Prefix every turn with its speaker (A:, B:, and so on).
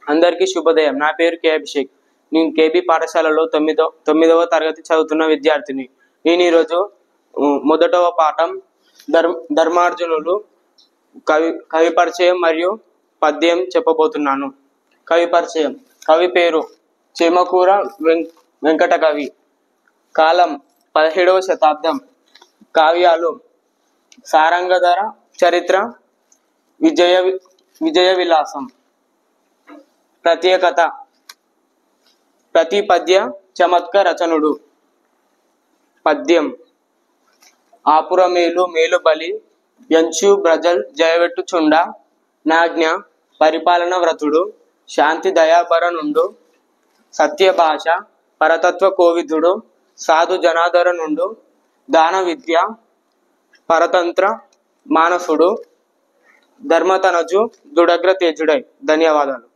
A: అందరికీ శుభోదయం. నా పేరు కే అభిషేక్. నేను కేబీ పాఠశాలలో తొమ్మిదవ తరగతి చదువుతున్న విద్యార్థిని. నేను ఈరోజు మొదటవ పాఠం ధర్మార్జునులు కవి పరిచయం మరియు పద్యం చెప్పబోతున్నాను. కవి పరిచయం. కవి పేరు చేమకూర వెంకట కవి. కాలం 17వ శతాబ్దం. కావ్యాలు సారంగధర చరిత్ర, విజయ విలాసం. ప్రత్యేకత ప్రతి పద్య చమత్క రచనుడు. పద్యం ఆపురమేలు మేలు బలి యంచు బ్రజల్ జయవెట్టు చుండ నాజ్ఞ పరిపాలన వ్రతుడు శాంతి దయాభరణుండు సత్య భాష పరతత్వ కోవిదుడు సాధు జనాదర నుండు దాన విద్య పరతంత్ర మానసుడు ధర్మతనజు దుడగ్ర తేజుడై. ధన్యవాదాలు.